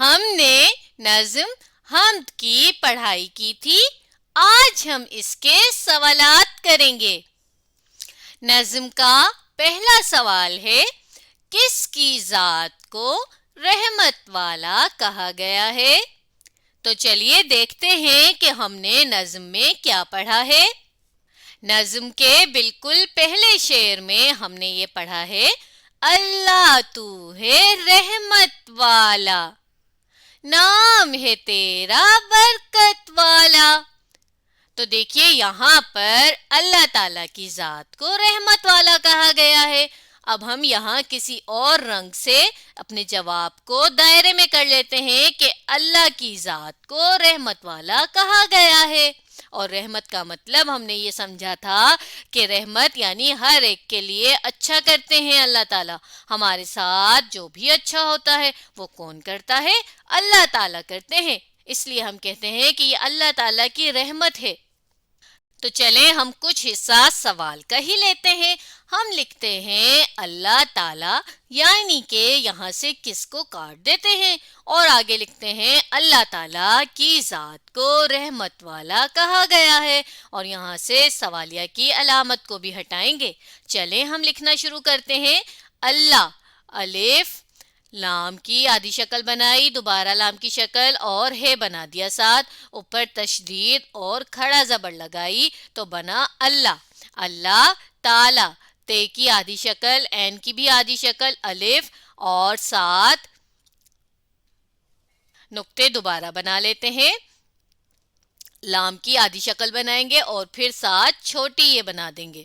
ہم نے نظم حمد کی پڑھائی کی تھی۔ آج ہم اس کے سوالات کریں گے۔ نظم کا پہلا سوال ہے، کس کی ذات کو رحمت والا کہا گیا ہے؟ تو چلیے دیکھتے ہیں کہ ہم نے نظم میں کیا پڑھا ہے۔ نظم کے بالکل پہلے شعر میں ہم نے یہ پڑھا ہے، اللہ تو ہے رحمت والا، نام ہے تیرا برکت والا۔ تو دیکھیے یہاں پر اللہ تعالیٰ کی ذات کو رحمت والا کہا گیا ہے۔ اب ہم یہاں کسی اور رنگ سے اپنے جواب کو دائرے میں کر لیتے ہیں کہ اللہ کی ذات کو رحمت والا کہا گیا ہے۔ اور رحمت کا مطلب ہم نے یہ سمجھا تھا کہ رحمت یعنی ہر ایک کے لیے اچھا کرتے ہیں اللہ تعالیٰ۔ ہمارے ساتھ جو بھی اچھا ہوتا ہے وہ کون کرتا ہے؟ اللہ تعالیٰ کرتے ہیں۔ اس لیے ہم کہتے ہیں کہ یہ اللہ تعالیٰ کی رحمت ہے۔ تو چلیں ہم کچھ حصہ سوال کا ہی لیتے ہیں۔ ہم لکھتے ہیں اللہ تعالیٰ، یعنی کہ یہاں سے کس کو کاٹ دیتے ہیں اور آگے لکھتے ہیں اللہ تعالیٰ کی ذات کو رحمت والا کہا گیا ہے، اور یہاں سے سوالیہ کی علامت کو بھی ہٹائیں گے۔ چلیں ہم لکھنا شروع کرتے ہیں۔ اللہ، الف لام کی آدھی شکل بنائی، دوبارہ لام کی شکل اور ہے بنا دیا ساتھ، اوپر تشدید اور کھڑا زبر لگائی تو بنا اللہ۔ اللہ تعالی، تے کی آدھی شکل، این کی بھی آدھی شکل، الف اور ساتھ نقطے دوبارہ بنا لیتے ہیں۔ لام کی آدھی شکل بنائیں گے اور پھر ساتھ چھوٹی یہ بنا دیں گے،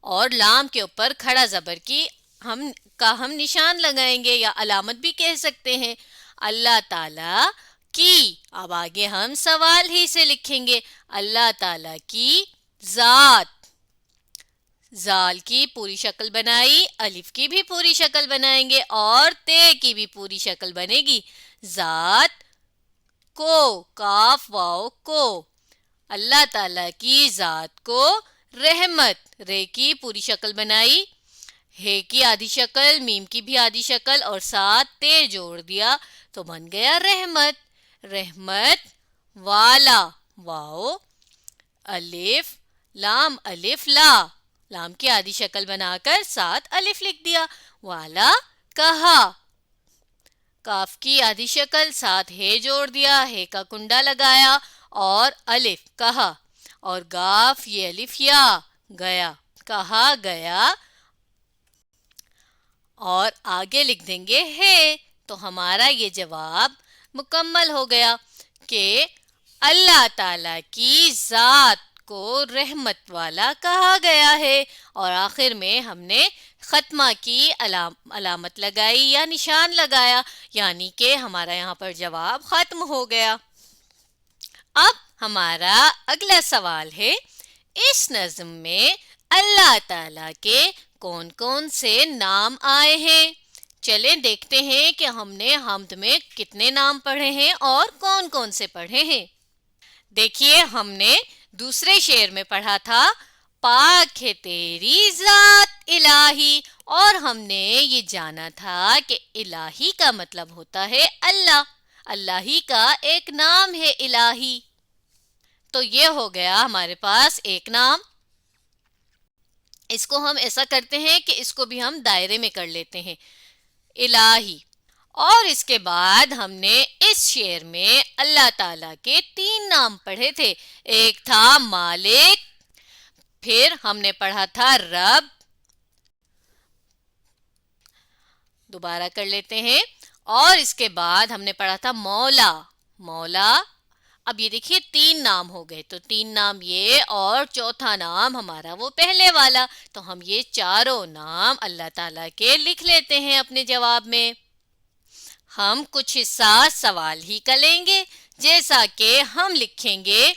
اور لام کے اوپر کھڑا زبر کی ہم نشان لگائیں گے یا علامت بھی کہہ سکتے ہیں۔ اللہ تعالی کی، اب آگے ہم سوال ہی سے لکھیں گے، اللہ تعالی کی ذات، زال کی پوری شکل بنائی، الف کی بھی پوری شکل بنائیں گے اور تے کی بھی پوری شکل بنے گی، ذات کو، کاف واو کو، اللہ تعالی کی ذات کو رحمت، رے کی پوری شکل بنائی، ہے کی آدھی شکل، میم کی بھی آدھی شکل اور ساتھ تے جوڑ دیا تو بن گیا رحمت۔ رحمت والا، واو الف لام الف لا، لام کی آدھی شکل بنا کر ساتھ الف لکھ دیا، والا کہا، کاف کی آدھی شکل ساتھ ہے جوڑ دیا، ہے کا کنڈا لگایا اور الف کہا، اور گاف یہ الف یا گیا، کہا گیا، اور آگے لکھ دیں گے ہے۔ تو ہمارا یہ جواب مکمل ہو گیا کہ اللہ تعالی کی ذات کو رحمت والا کہا گیا ہے، اور آخر میں ہم نے ختمہ کی علامت لگائی یا نشان لگایا، یعنی کہ ہمارا یہاں پر جواب ختم ہو گیا۔ اب ہمارا اگلا سوال ہے، اس نظم میں اللہ تعالی کے کون کون سے نام آئے ہیں؟ چلیں دیکھتے ہیں کہ ہم نے حمد میں کتنے نام پڑھے ہیں اور کون کون سے پڑھے ہیں۔ دیکھیے ہم نے دوسرے شعر میں پڑھا تھا، پاک ہے تیری ذات الہی، اور ہم نے یہ جانا تھا کہ الہی کا مطلب ہوتا ہے اللہ، اللہ ہی کا ایک نام ہے الہی۔ تو یہ ہو گیا ہمارے پاس ایک نام۔ اس کو ہم ایسا کرتے ہیں کہ اس کو بھی ہم دائرے میں کر لیتے ہیں، الہی۔ اور اس کے بعد ہم نے اس شعر میں اللہ تعالیٰ کے 3 نام پڑھے تھے، ایک تھا مالک، پھر ہم نے پڑھا تھا رب، دوبارہ کر لیتے ہیں، اور اس کے بعد ہم نے پڑھا تھا مولا، مولا۔ اب یہ دیکھیے 3 نام ہو گئے، تو 3 نام یہ اور چوتھا نام ہمارا وہ پہلے والا، تو ہم یہ چاروں نام اللہ تعالیٰ کے لکھ لیتے ہیں اپنے جواب میں۔ ہم کچھ حصہ سوال ہی کا لیں گے، جیسا کہ ہم لکھیں گے،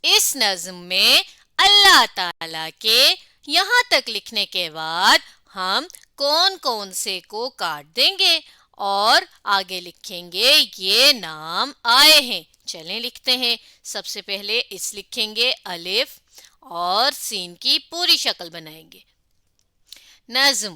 اس نظم میں اللہ تعالیٰ کے یہاں تک لکھنے کے بعد ہم کون کون سے کو کاٹ دیں گے اور آگے لکھیں گے یہ نام آئے ہیں۔ چلیں لکھتے ہیں۔ سب سے پہلے اس لکھیں گے الف اور سین کی پوری شکل بنائیں گے۔ نظم،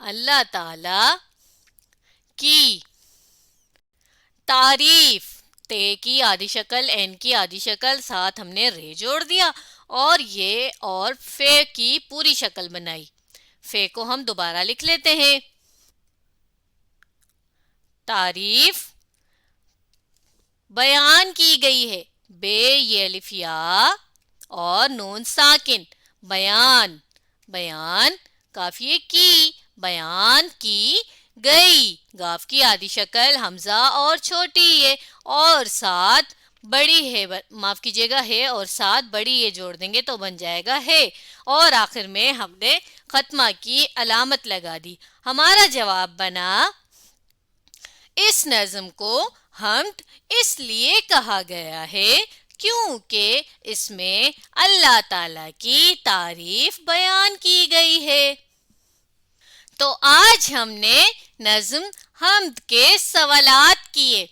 اللہ تعالی کی تعریف، تے کی آدھی شکل، این کی آدھی شکل، ساتھ ہم نے رے جوڑ دیا اور یہ اور فے کی پوری شکل بنائی۔ فے کو ہم دوبارہ لکھ لیتے ہیں۔ تعریف بیان کی گئی ہے، بے یہ الف یا اور نون ساکن، بیان، بیان کافی کی، بیان کی گئی، گاف کی آدھی شکل حمزہ اور چھوٹی یہ اور ساتھ بڑی ہے، معاف کیجیے گا ہے اور ساتھ بڑی یہ جوڑ دیں گے تو بن جائے گا ہے، اور آخر میں ہم نے ختمہ کی علامت لگا دی۔ ہمارا جواب بنا، اس نظم کو حمد اس لیے کہا گیا ہے کیونکہ اس میں اللہ تعالی کی تعریف بیان کی گئی ہے۔ تو آج ہم نے نظم حمد کے سوالات کیے۔